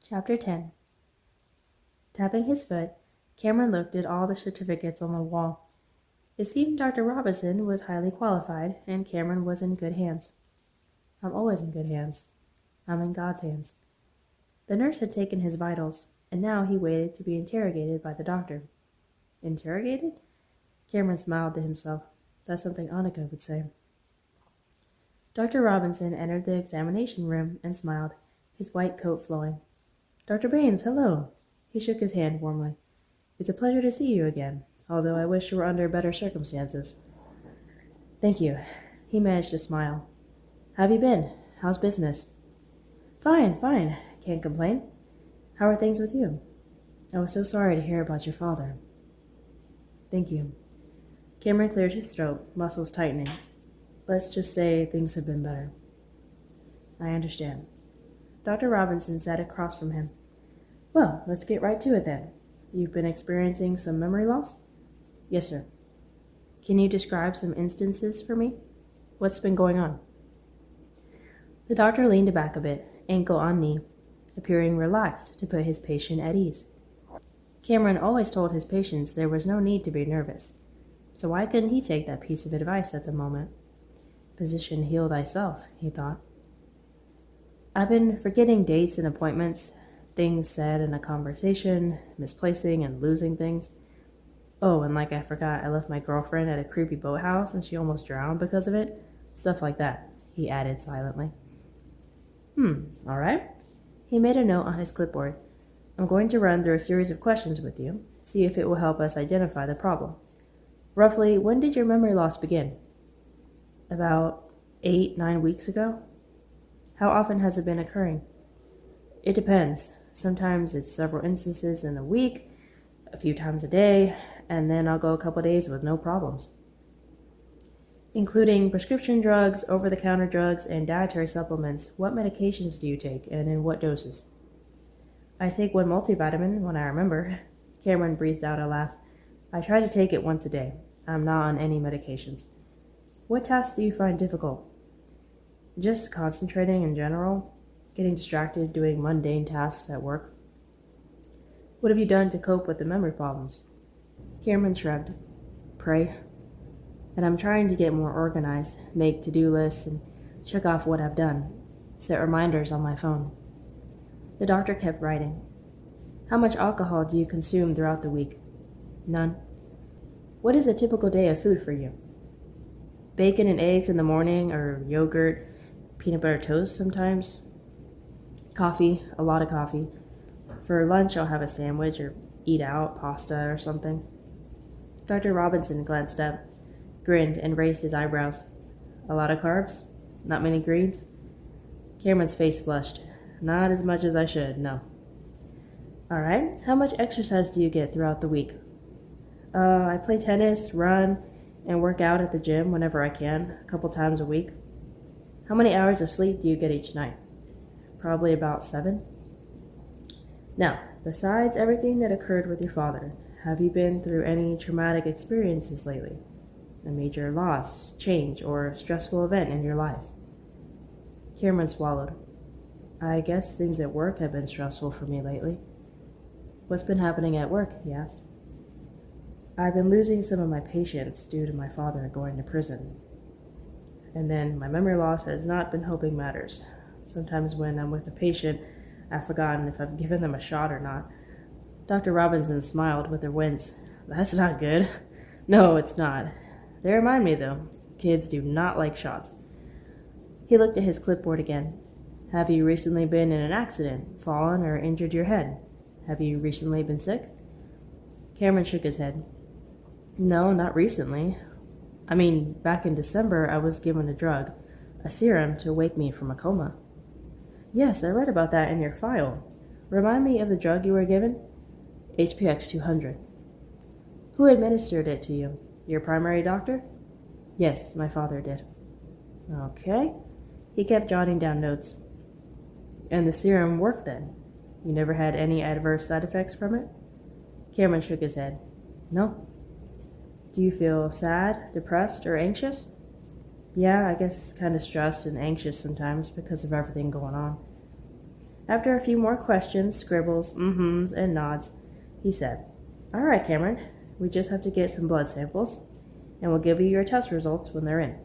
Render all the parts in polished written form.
Chapter 10. Tapping his foot, Cameron looked at all the certificates on the wall. It seemed Dr. Robinson was highly qualified, and Cameron was in good hands. I'm always in good hands. I'm in God's hands. The nurse had taken his vitals, and now he waited to be interrogated by the doctor. Interrogated? Cameron smiled to himself. That's something Annika would say. Dr. Robinson entered the examination room and smiled, his white coat flowing. Dr. Baines, hello. He shook his hand warmly. It's a pleasure to see you again, although I wish you were under better circumstances. Thank you. He managed to smile. How have you been? How's business? Fine. Can't complain. How are things with you? I was so sorry to hear about your father. Thank you. Cameron cleared his throat, muscles tightening. Let's just say things have been better. I understand. Dr. Robinson sat across from him. Well, let's get right to it then. You've been experiencing some memory loss? Yes, sir. Can you describe some instances for me? What's been going on? The doctor leaned back a bit, ankle on knee, appearing relaxed to put his patient at ease. Cameron always told his patients there was no need to be nervous, so why couldn't he take that piece of advice at the moment? Physician, heal thyself, he thought. I've been forgetting dates and appointments, things said in a conversation, misplacing and losing things. Oh, and like I forgot I left my girlfriend at a creepy boathouse and she almost drowned because of it. Stuff like that, he added silently. All right. He made a note on his clipboard. I'm going to run through a series of questions with you, see if it will help us identify the problem. Roughly, when did your memory loss begin? About 8-9 weeks ago. How often has it been occurring? It depends. Sometimes it's several instances in a week, a few times a day, and then I'll go a couple days with no problems. Including prescription drugs, over-the-counter drugs, and dietary supplements, what medications do you take, and in what doses? I take one multivitamin when I remember. Cameron breathed out a laugh. I try to take it once a day. I'm not on any medications. What tasks do you find difficult? Just concentrating in general, getting distracted doing mundane tasks at work. What have you done to cope with the memory problems? Cameron shrugged. Pray. And I'm trying to get more organized, make to-do lists, and check off what I've done. Set reminders on my phone. The doctor kept writing. How much alcohol do you consume throughout the week? None. What is a typical day of food for you? Bacon and eggs in the morning, or yogurt, peanut butter toast sometimes. Coffee, a lot of coffee. For lunch, I'll have a sandwich or eat out, pasta or something. Dr. Robinson glanced up, grinned, and raised his eyebrows. A lot of carbs? Not many greens? Cameron's face flushed. Not as much as I should, no. All right, how much exercise do you get throughout the week? I play tennis, run, and work out at the gym whenever I can, a couple times a week. How many hours of sleep do you get each night? Probably about 7. Now, besides everything that occurred with your father, have you been through any traumatic experiences lately? A major loss, change, or stressful event in your life? Cameron swallowed. I guess things at work have been stressful for me lately. What's been happening at work? He asked. I've been losing some of my patients due to my father going to prison. And then my memory loss has not been helping matters. Sometimes when I'm with a patient, I've forgotten if I've given them a shot or not. Dr. Robinson smiled with a wince. That's not good. No, it's not. They remind me, though. Kids do not like shots. He looked at his clipboard again. Have you recently been in an accident, fallen, or injured your head? Have you recently been sick? Cameron shook his head. No, not recently. I mean, back in December, I was given a drug, a serum to wake me from a coma. Yes, I read about that in your file. Remind me of the drug you were given? HPX 200. Who administered it to you? Your primary doctor? Yes, my father did. Okay. He kept jotting down notes. And the serum worked then? You never had any adverse side effects from it? Cameron shook his head. No. Do you feel sad, depressed, or anxious? Yeah, I guess kind of stressed and anxious sometimes because of everything going on. After a few more questions, scribbles, mm-hms, and nods, he said, "All right, Cameron, we just have to get some blood samples, and we'll give you your test results when they're in.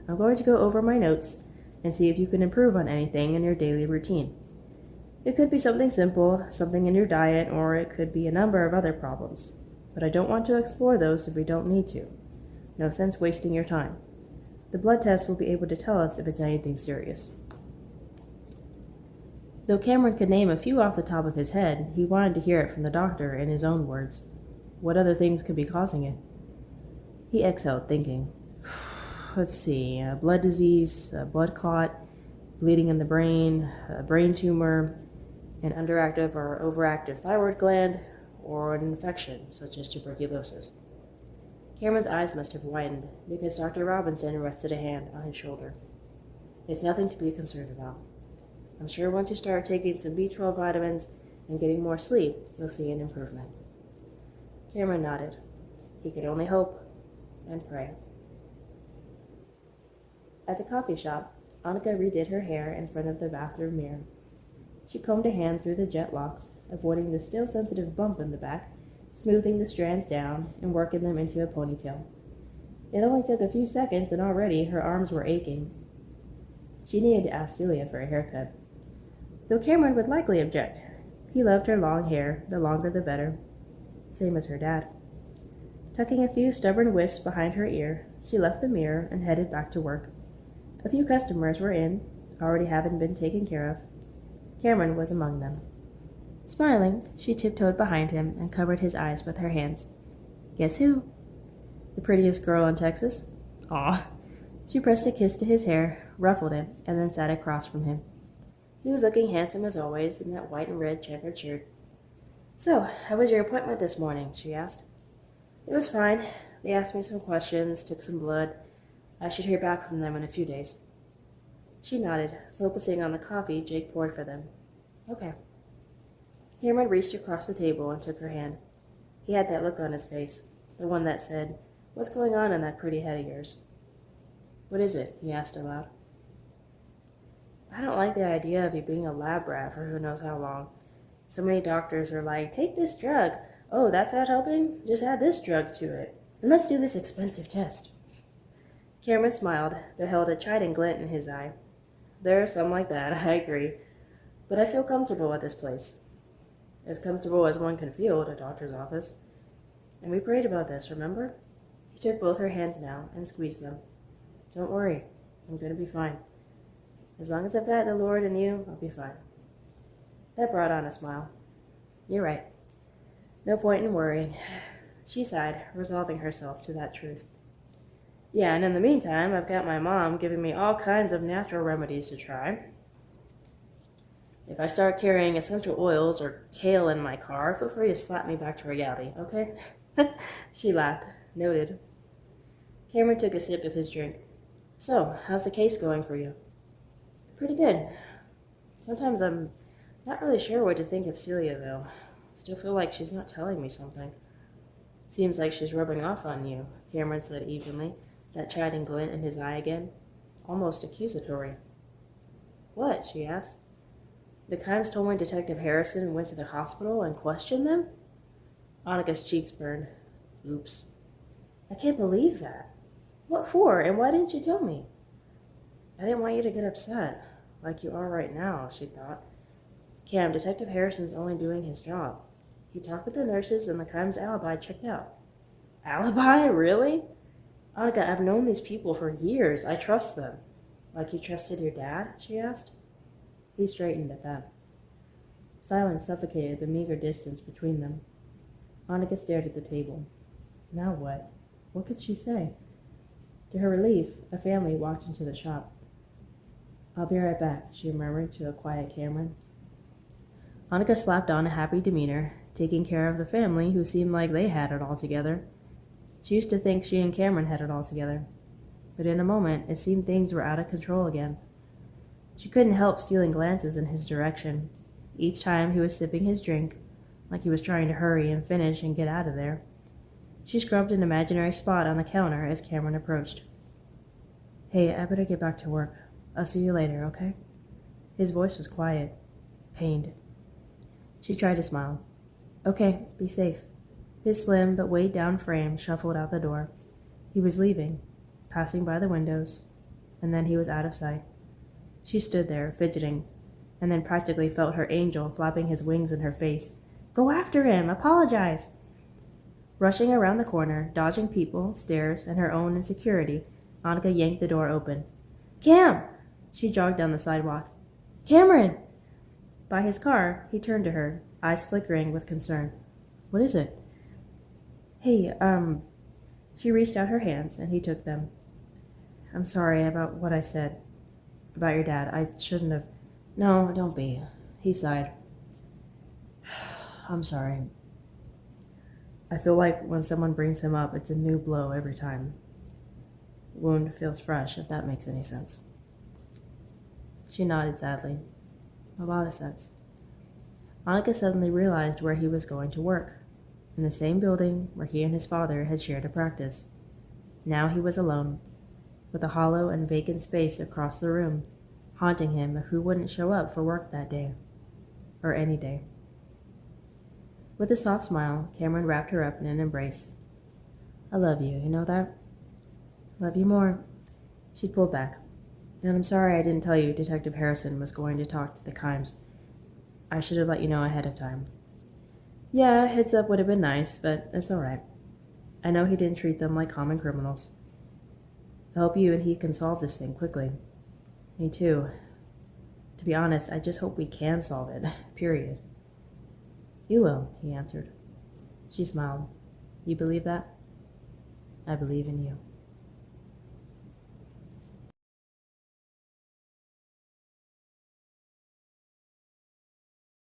I'm going to go over my notes and see if you can improve on anything in your daily routine. It could be something simple, something in your diet, or it could be a number of other problems. But I don't want to explore those if we don't need to. No sense wasting your time. The blood test will be able to tell us if it's anything serious." Though Cameron could name a few off the top of his head, he wanted to hear it from the doctor in his own words. What other things could be causing it? He exhaled, thinking. Let's see, a blood disease, a blood clot, bleeding in the brain, a brain tumor, an underactive or overactive thyroid gland, or an infection such as tuberculosis. Cameron's eyes must have widened because Dr. Robinson rested a hand on his shoulder. "It's nothing to be concerned about. I'm sure once you start taking some B12 vitamins and getting more sleep, you'll see an improvement." Cameron nodded. He could only hope and pray. At the coffee shop, Annika redid her hair in front of the bathroom mirror. She combed a hand through the jet locks, avoiding the still sensitive bump in the back, smoothing the strands down and working them into a ponytail. It only took a few seconds, and already her arms were aching. She needed to ask Celia for a haircut, though Cameron would likely object. He loved her long hair, the longer the better, same as her dad. Tucking a few stubborn wisps behind her ear, she left the mirror and headed back to work. A few customers were in, already having been taken care of. Cameron was among them. Smiling, she tiptoed behind him and covered his eyes with her hands. "Guess who?" "The prettiest girl in Texas." "Aw." She pressed a kiss to his hair, ruffled it, and then sat across from him. He was looking handsome as always in that white and red checkered shirt. "So, how was your appointment this morning?" she asked. "It was fine. They asked me some questions, took some blood. I should hear back from them in a few days." She nodded, focusing on the coffee Jake poured for them. "Okay." Cameron reached across the table and took her hand. He had that look on his face, the one that said, "What's going on in that pretty head of yours?" "What is it?" he asked aloud. "I don't like the idea of you being a lab rat for who knows how long. So many doctors are like, 'Take this drug. Oh, that's not helping? Just add this drug to it. And let's do this expensive test.'" Cameron smiled, but held a chiding glint in his eye. "There are some like that, I agree. But I feel comfortable at this place. As comfortable as one can feel at a doctor's office. And we prayed about this, remember?" He took both her hands now and squeezed them. "Don't worry. I'm going to be fine. As long as I've got the Lord and you, I'll be fine." That brought on a smile. "You're right. No point in worrying." She sighed, resolving herself to that truth. "Yeah, and in the meantime, I've got my mom giving me all kinds of natural remedies to try. If I start carrying essential oils or kale in my car, feel free to slap me back to reality, okay?" She laughed. Noted. Cameron took a sip of his drink. "So, how's the case going for you?" "Pretty good. Sometimes I'm not really sure what to think of Celia, though. Still feel like she's not telling me something." "Seems like she's rubbing off on you," Cameron said evenly, that chiding glint in his eye again. Almost accusatory. "What?" she asked. "The Kimes told me Detective Harrison went to the hospital and questioned them?" Annika's cheeks burned. "Oops. I can't believe that. What for, and why didn't you tell me?" "I didn't want you to get upset, like you are right now," she thought. "Cam, Detective Harrison's only doing his job. He talked with the nurses and the Kimes' alibi checked out." "Alibi? Really?" "Annika, I've known these people for years. I trust them." "Like you trusted your dad?" she asked. He straightened at that. Silence suffocated the meager distance between them. Annika stared at the table. Now what? What could she say? To her relief, a family walked into the shop. "I'll be right back," she murmured to a quiet Cameron. Annika slapped on a happy demeanor, taking care of the family who seemed like they had it all together. She used to think she and Cameron had it all together. But in a moment, it seemed things were out of control again. She couldn't help stealing glances in his direction, each time he was sipping his drink, like he was trying to hurry and finish and get out of there. She scrubbed an imaginary spot on the counter as Cameron approached. "Hey, I better get back to work. I'll see you later, okay?" His voice was quiet. pained. She tried to smile. Okay, be safe. His slim but weighed down frame shuffled out the door. He was leaving, passing by the windows, and then he was out of sight. She stood there, fidgeting, and then practically felt her angel flapping his wings in her face. Go after him! Apologize! Rushing around the corner, dodging people, stairs, and her own insecurity, Annika yanked the door open. Cam! She jogged down the sidewalk. Cameron! By his car, he turned to her, eyes flickering with concern. What is it? Hey, She reached out her hands, and he took them. I'm sorry about what I said. About your dad. I shouldn't have. No, don't be. He sighed. I'm sorry. I feel like when someone brings him up, it's a new blow every time. Wound feels fresh, if that makes any sense. She nodded sadly. A lot of sense. Annika suddenly realized where he was going to work, in the same building where he and his father had shared a practice. Now he was alone, with a hollow and vacant space across the room, haunting him of who wouldn't show up for work that day, or any day. With a soft smile, Cameron wrapped her up in an embrace. I love you, you know that? Love you more. She'd pulled back. And I'm sorry I didn't tell you Detective Harrison was going to talk to the Kimes. I should have let you know ahead of time. Yeah, heads up would have been nice, but it's all right. I know he didn't treat them like common criminals. I hope you and he can solve this thing quickly. Me too. To be honest, I just hope we can solve it, period. You will, he answered. She smiled. You believe that? I believe in you.